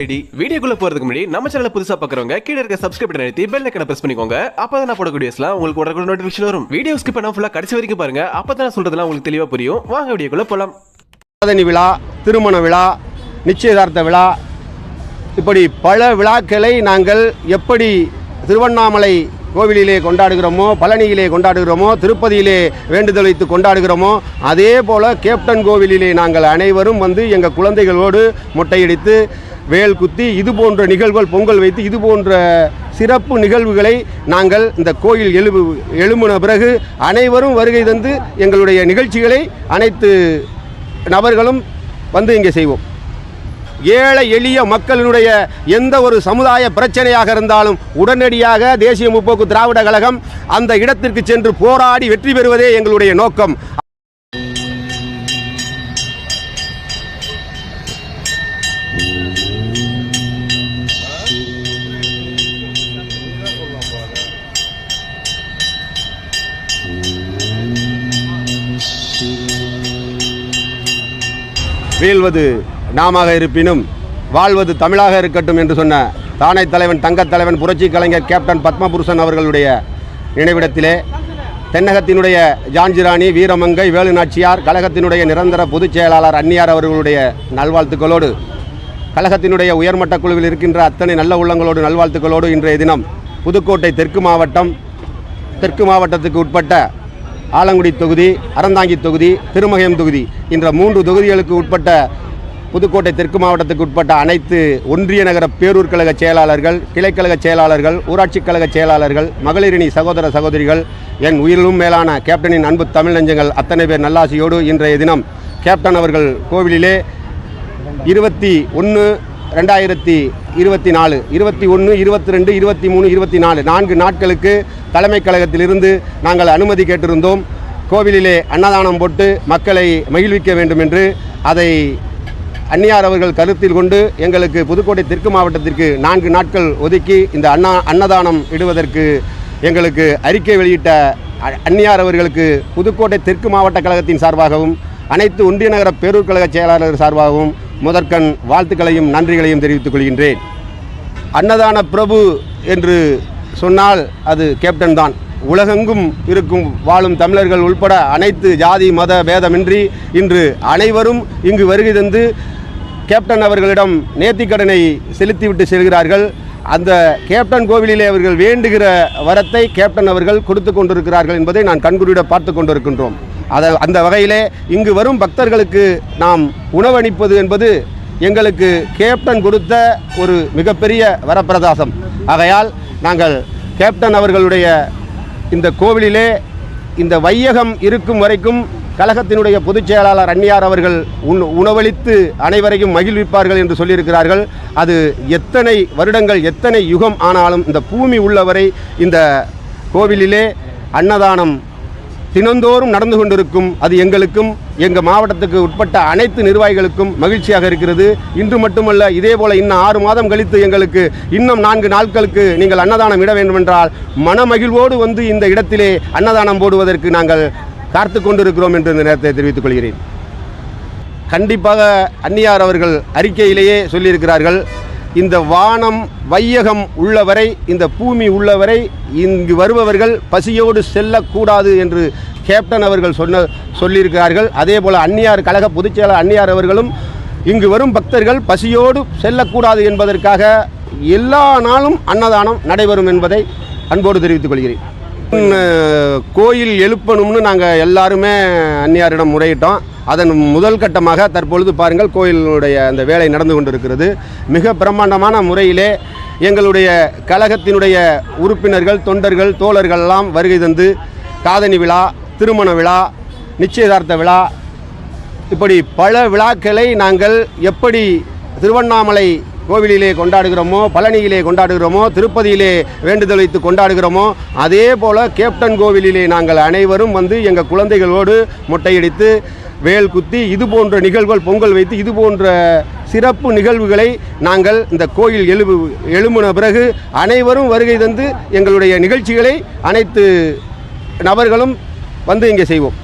வீடியோக்குள்ள போறதுக்கு முன்னாடி நம்ம சேனலை புதுசா பாக்குறவங்க கீழ இருக்க சப்ஸ்கிரைப் பட்டன் அழுத்தி பெல் ஐகானை பிரஸ் பண்ணிக்கோங்க. அப்பதான் நான் போடக்கூடிய வீடியோஸ்லாம் உங்களுக்கு உடனே நோட்டிஃபிகேஷன் வரும். வீடியோ ஸ்கிப் பண்ணாம ஃபுல்லா கடைசி வரைக்கும் பாருங்க. அப்பதான் நான் சொல்றதெல்லாம் உங்களுக்கு தெளிவா புரியும். வாங்க வீடியோக்குள்ள போலாம். சாதனை விழா, திருமண விழா, நிச்சயதார்த்த விழா, இப்படி பல விழாக்களை நாங்கள் எப்படி திருவண்ணாமலை கோவிலிலே கொண்டாடுகிறோமோ, பழனியிலே கொண்டாடுகிறோமோ, திருப்பதியிலே வேண்டுதல் வைத்து கொண்டாடுகிறோமோ, அதே போல கேப்டன் கோவிலிலே நாங்கள் அனைவரும் வந்து எங்கள் குழந்தைகளோடு மொட்டையடித்து வேல் குத்தி இது போன்ற நிகழ்வுகள், பொங்கல் வைத்து இது போன்ற சிறப்பு நிகழ்வுகளை நாங்கள் இந்த கோயில் எழும்பின பிறகு அனைவரும் வருகை தந்து எங்களுடைய நிகழ்ச்சிகளை அனைத்து நபர்களும் வந்து இங்கே செய்வோம். ஏழை எளிய மக்களினுடைய எந்த ஒரு சமுதாய பிரச்சனையாக இருந்தாலும் உடனடியாக தேசிய முற்போக்கு திராவிட கழகம் அந்த இடத்திற்கு சென்று போராடி வெற்றி பெறுவதே எங்களுடைய நோக்கம். வீழ்வது நாமாக இருப்பினும் வாழ்வது தமிழாக இருக்கட்டும் என்று சொன்ன தானை தலைவன், தங்கத் தலைவன், புரட்சி கலைஞர் கேப்டன் பத்மபூஷன் அவர்களுடைய நினைவிடத்திலே தென்னகத்தினுடைய ஜான்ஜிராணி, வீரமங்கை, வேலுநாச்சியார், கழகத்தினுடைய நிரந்தர பொதுச் செயலாளர் அன்னியார் அவர்களுடைய நல்வாழ்த்துக்களோடு, கழகத்தினுடைய உயர்மட்ட குழுவில் இருக்கின்ற அத்தனை நல்ல உள்ளங்களோடு நல்வாழ்த்துக்களோடு இன்றைய தினம் புதுக்கோட்டை தெற்கு மாவட்டத்துக்கு உட்பட்ட ஆலங்குடி தொகுதி, அறந்தாங்கி தொகுதி, திருமகயம் தொகுதி என்ற 3 தொகுதிகளுக்கு உட்பட்ட புதுக்கோட்டை தெற்கு மாவட்டத்துக்கு உட்பட்ட அனைத்து ஒன்றிய நகர பேரூர் கழக செயலாளர்கள், கிளைக்கழக செயலாளர்கள், ஊராட்சி கழக செயலாளர்கள், மகளிரணி சகோதர சகோதரிகள், என் உயிரிலும் மேலான கேப்டனின் அன்பு தமிழ் நெஞ்சங்கள் அத்தனை பேர் நல்லாசியோடு இன்றைய தினம் கேப்டன் அவர்கள் கோவிலிலே 21/2024, 21, 22, 23, 24 4 நாட்களுக்கு தலைமை கழகத்திலிருந்து நாங்கள் அனுமதி கேட்டிருந்தோம். கோவிலிலே அன்னதானம் போட்டு மக்களை மகிழ்விக்க வேண்டும் என்று. அதை அன்னியார் அவர்கள் கருத்தில் கொண்டு எங்களுக்கு புதுக்கோட்டை தெற்கு மாவட்டத்திற்கு 4 நாட்கள் ஒதுக்கி இந்த அன்னதானம் இடுவதற்கு எங்களுக்கு அறிக்கை வெளியிட்ட அன்னியார் அவர்களுக்கு புதுக்கோட்டை தெற்கு மாவட்ட கழகத்தின் சார்பாகவும் அனைத்து ஒன்றிய நகர பேரூர் கழக செயலாளர் சார்பாகவும் முதற்கண் வாழ்த்துக்களையும் நன்றிகளையும் தெரிவித்துக் கொள்கின்றேன். அன்னதான பிரபு என்று சொன்னால் அது கேப்டன் தான். உலகெங்கும் இருக்கும் வாழும் தமிழர்கள் உள்பட அனைத்து ஜாதி மத பேதமின்றி இன்று அனைவரும் இங்கு வருகை தந்து கேப்டன் அவர்களிடம் நேர்த்திக்கடனை செலுத்திவிட்டு செல்கிறார்கள். அந்த கேப்டன் கோவிலிலே அவர்கள் வேண்டுகிற வரத்தை கேப்டன் அவர்கள் கொடுத்து கொண்டிருக்கிறார்கள் என்பதை நான் கண்குறியிட பார்த்து கொண்டிருக்கின்றோம். அந்த வகையிலே இங்கு வரும் பக்தர்களுக்கு நாம் உணவளிப்பது என்பது எங்களுக்கு கேப்டன் கொடுத்த ஒரு மிகப்பெரிய வரப்பிரசாதம். ஆகையால் நாங்கள் கேப்டன் அவர்களுடைய இந்த கோவிலிலே இந்த வையகம் இருக்கும் வரைக்கும் கழகத்தினுடைய பொதுச் செயலாளர் அன்னியார் அவர்கள் உணவளித்து அனைவரையும் மகிழ்விப்பார்கள் என்று சொல்லியிருக்கிறார்கள். அது எத்தனை வருடங்கள், எத்தனை யுகம் ஆனாலும் இந்த பூமி உள்ளவரை இந்த கோவிலிலே அன்னதானம் தினந்தோறும் நடந்து கொண்டிருக்கும். அது எங்களுக்கும் எங்கள் மாவட்டத்துக்கு உட்பட்ட அனைத்து நிர்வாகிகளுக்கும் மகிழ்ச்சியாக இருக்கிறது. இன்று மட்டுமல்ல, இதே போல் இன்னும் 6 மாதம் கழித்து எங்களுக்கு இன்னும் 4 நாட்களுக்கு நீங்கள் அன்னதானம் இட வேண்டுமென்றால் மனமகிழ்வோடு வந்து இந்த இடத்திலே அன்னதானம் போடுவதற்கு நாங்கள் காத்து கொண்டிருக்கிறோம் என்று இந்த நேரத்தை தெரிவித்துக் கொள்கிறேன். கண்டிப்பாக அன்னியார் அவர்கள் அறிக்கையிலேயே சொல்லியிருக்கிறார்கள், இந்த வானம் வையகம் உள்ளவரை, இந்த பூமி உள்ளவரை இங்கு வருபவர்கள் பசியோடு செல்லக்கூடாது என்று கேப்டன் அவர்கள் சொல்லியிருக்கிறார்கள். அதே போல் அன்னியார் கழக பொதுச் செயலாளர் அன்னியார் அவர்களும் இங்கு வரும் பக்தர்கள் பசியோடு செல்லக்கூடாது என்பதற்காக எல்லா நாளும் அன்னதானம் நடைபெறும் என்பதை அன்போடு தெரிவித்துக் கொள்கிறேன். கோயில் எழுப்பணும்னு நாங்கள் எல்லாருமே அன்னியாரிடம் முறையிட்டோம். அதன் முதல் கட்டமாக தற்பொழுது பாருங்கள், கோயிலுடைய அந்த வேலை நடந்து கொண்டிருக்கிறது. மிக பிரம்மாண்டமான முறையிலே எங்களுடைய கழகத்தினுடைய உறுப்பினர்கள், தொண்டர்கள், தோழர்கள்லாம் வருகை தந்து காதணி விழா, திருமண விழா, நிச்சயதார்த்த விழா, இப்படி பல விழாக்களை நாங்கள் எப்படி திருவண்ணாமலை கோவிலிலே கொண்டாடுகிறோமோ, பழனியிலே கொண்டாடுகிறோமோ, திருப்பதியிலே வேண்டுதல் வைத்து கொண்டாடுகிறோமோ, அதே போல் கேப்டன் கோவிலிலே நாங்கள் அனைவரும் வந்து எங்கள் குழந்தைகளோடு மொட்டையடித்து வேல் குத்தி இது போன்ற நிகழ்வுகள், பொங்கல் வைத்து இது போன்ற சிறப்பு நிகழ்வுகளை நாங்கள் இந்த கோயில் எழும்பின பிறகு அனைவரும் வருகை தந்து எங்களுடைய நிகழ்ச்சிகளை அனைத்து நபர்களும் வந்து இங்கே செய்வோம்.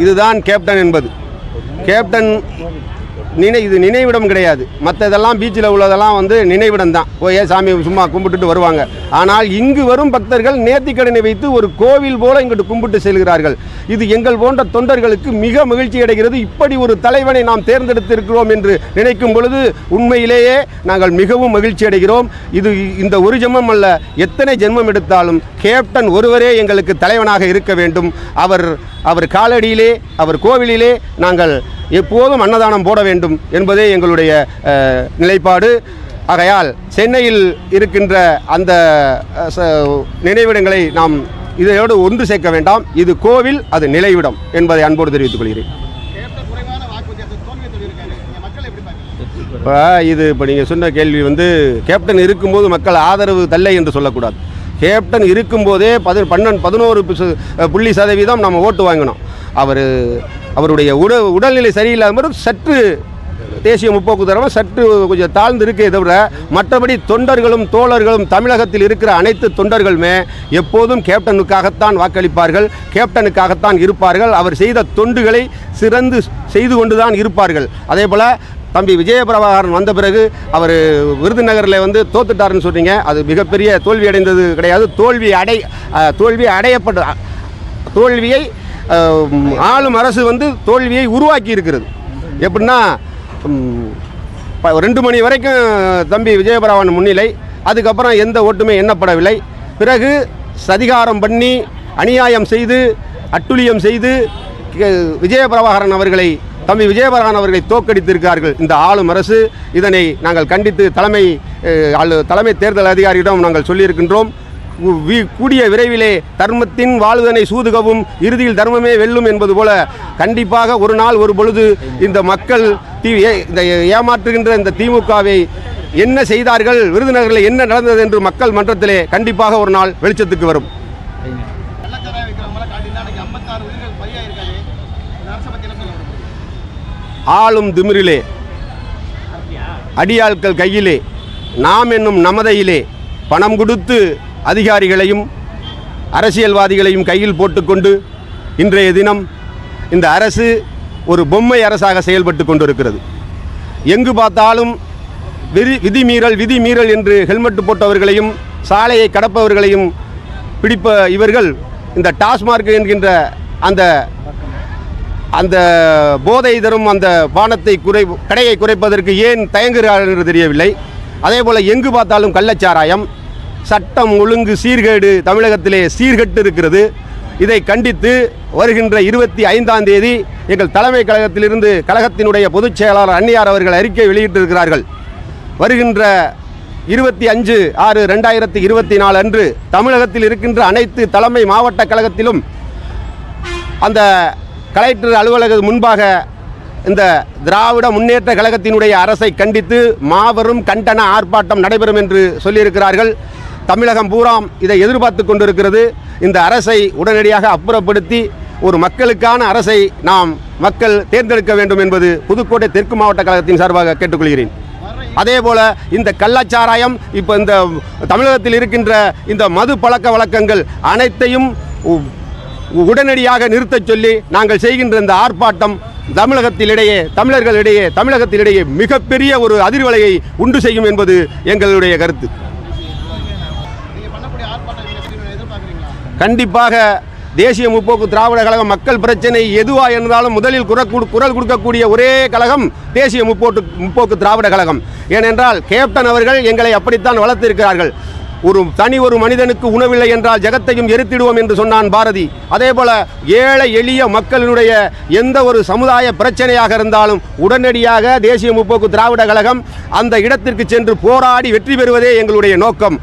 இதுதான் கேப்டன் என்பது. கேப்டன் இது நினைவிடம் கிடையாது. மற்ற இதெல்லாம் பீச்சில் உள்ளதெல்லாம் வந்து நினைவிடம் தான். போய் சாமி சும்மா கும்பிட்டுட்டு வருவாங்க. ஆனால் இங்கு வரும் பக்தர்கள் நேர்த்திக்கடனை வைத்து ஒரு கோவில் போல இங்கிட்டு கும்பிட்டு செல்கிறார்கள். இது எங்கள் போன்ற தொண்டர்களுக்கு மிக மகிழ்ச்சி அடைகிறது. இப்படி ஒரு தலைவனை நாம் தேர்ந்தெடுத்திருக்கிறோம் என்று நினைக்கும் பொழுது உண்மையிலேயே நாங்கள் மிகவும் மகிழ்ச்சி அடைகிறோம். இது இந்த ஒரு ஜென்மம் அல்ல, எத்தனை ஜென்மம் எடுத்தாலும் கேப்டன் ஒருவரே எங்களுக்கு தலைவனாக இருக்க வேண்டும். அவர் காலடியிலே, அவர் கோவிலிலே நாங்கள் எப்போதும் அன்னதானம் போட வேண்டும் என்பதே எங்களுடைய நிலைப்பாடு. ஆகையால் சென்னையில் இருக்கின்ற அந்த நினைவிடங்களை நாம் இதோடு ஒன்று சேர்க்க வேண்டாம். இது கோவில், அது நிலைவிடம் என்பதை அன்போடு தெரிவித்துக் கொள்கிறேன். இப்போ நீங்கள் சொன்ன கேள்வி வந்து கேப்டன் இருக்கும்போது மக்கள் ஆதரவு தல்லை என்று சொல்லக்கூடாது. கேப்டன் இருக்கும்போதே 11% நம்ம ஓட்டு வாங்கினோம். அவருடைய உடல்நிலை சரியில்லாமல் சற்று தேசிய முற்போக்கு தரமாக சற்று கொஞ்சம் தாழ்ந்து இருக்கே தவிர மற்றபடி தொண்டர்களும் தோழர்களும் தமிழகத்தில் இருக்கிற அனைத்து தொண்டர்களுமே எப்போதும் கேப்டனுக்காகத்தான் வாக்களிப்பார்கள், கேப்டனுக்காகத்தான் இருப்பார்கள். அவர் செய்த தொண்டுகளை சிறந்து செய்து கொண்டுதான் இருப்பார்கள். அதே போல் தம்பி விஜயபிரபாகரன் வந்த பிறகு அவர் விருதுநகரில் வந்து தோத்துட்டாருன்னு சொன்னீங்க. அது மிகப்பெரிய தோல்வி அடைந்தது கிடையாது. தோல்வியை ஆளும் அரசு வந்து தோல்வியை உருவாக்கி இருக்கிறது. எப்படின்னா 2 மணி வரைக்கும் தம்பி விஜயபிரபாகரன் முன்னிலை, அதுக்கப்புறம் எந்த ஓட்டுமே எண்ணப்படவில்லை. பிறகு சதிகாரம் பண்ணி அநியாயம் செய்து அட்டுழியம் செய்து தம்பி விஜயபிரபாகரன் அவர்களை தோற்கடித்திருக்கிறார்கள் இந்த ஆளும் அரசு. இதனை நாங்கள் கண்டித்து தலைமை தேர்தல் அதிகாரியிடம் நாங்கள் சொல்லியிருக்கின்றோம். கூடிய விரைவிலே தர்மத்தின் வாழ்வதனை சூதுகவும் இறுதியில் தர்மமே வெல்லும் என்பது போல கண்டிப்பாக ஒரு நாள் ஒரு பொழுது இந்த மக்கள் இந்த ஏமாற்றுகின்ற இந்த திமுகவை என்ன செய்தார்கள், விருதுநகரில் என்ன நடந்தது என்று மக்கள் மன்றத்திலே கண்டிப்பாக ஒரு நாள் வெளிச்சத்துக்கு வரும். ஆளும் திமிரிலே, அடியாட்கள் கையிலே, நாம் என்னும் நமதையிலே பணம் கொடுத்து அதிகாரிகளையும் அரசியல்வாதிகளையும் கையில் போட்டுக்கொண்டு இன்றைய தினம் இந்த அரசு ஒரு பொம்மை அரசாக செயல்பட்டு கொண்டிருக்கிறது. எங்கு பார்த்தாலும் விதிமீறல் என்று ஹெல்மெட் போட்டவர்களையும் சாலையை கடப்பவர்களையும் பிடிப்ப இவர்கள் இந்த டாஸ்மார்க் என்கின்ற அந்த போதை தரும் அந்த பானத்தை கடையை குறைப்பதற்கு ஏன் தயங்குகிறார்கள் என்று தெரியவில்லை. அதே போல் எங்கு பார்த்தாலும் கள்ளச்சாராயம், சட்டம் ஒழுங்கு சீர்கேடு தமிழகத்திலே சீர்கெட்டு இருக்கிறது. இதை கண்டித்து வருகின்ற 25ஆம் தேதி எங்கள் தலைமை கழகத்திலிருந்து கழகத்தினுடைய பொதுச் செயலாளர் அன்னியார் அவர்கள் அறிக்கை வெளியிட்டிருக்கிறார்கள். வருகின்ற 25/6/2024 அன்று தமிழகத்தில் இருக்கின்ற அனைத்து தலைமை மாவட்ட கழகத்திலும் அந்த கலெக்டர் அலுவலக முன்பாக இந்த திராவிட முன்னேற்ற கழகத்தினுடைய அரசை கண்டித்து மாபெரும் கண்டன ஆர்ப்பாட்டம் நடைபெறும் என்று சொல்லியிருக்கிறார்கள். தமிழகம் பூராம் இதை எதிர்பார்த்து கொண்டிருக்கிறது. இந்த அரசை உடனடியாக அப்புறப்படுத்தி ஒரு மக்களுக்கான அரசை மக்கள் தேர்ந்தெடுக்க வேண்டும் என்பது புதுக்கோட்டை தெற்கு மாவட்ட கழகத்தின் சார்பாக கேட்டுக்கொள்கிறேன். அதே போல இந்த கள்ளச்சாராயம், இப்போ இந்த தமிழகத்தில் இருக்கின்ற இந்த மது பழக்க வழக்கங்கள் அனைத்தையும் உடனடியாக நிறுத்தச் சொல்லி நாங்கள் செய்கின்ற இந்த ஆர்ப்பாட்டம் தமிழகத்திலிடையே மிகப்பெரிய ஒரு அதிர்வலையை உண்டு செய்யும் என்பது எங்களுடைய கருத்து. கண்டிப்பாக தேசிய முற்போக்கு திராவிட கழகம் மக்கள் பிரச்சனை எதுவாக இருந்தாலும் முதலில் குரல் கொடுக்கக்கூடிய ஒரே கழகம் தேசிய முற்போக்கு திராவிட கழகம். ஏனென்றால் கேப்டன் அவர்கள் எங்களை அப்படித்தான் வளர்த்திருக்கிறார்கள். ஒரு மனிதனுக்கு உணவில்லை என்றால் ஜகத்தையும் எரித்திடுவோம் என்று சொன்னான் பாரதி. அதே போல ஏழை எளிய மக்களினுடைய எந்த ஒரு சமுதாய பிரச்சனையாக இருந்தாலும் உடனடியாக தேசிய முற்போக்கு திராவிட கழகம் அந்த இடத்திற்கு சென்று போராடி வெற்றி பெறுவதே எங்களுடைய நோக்கம்.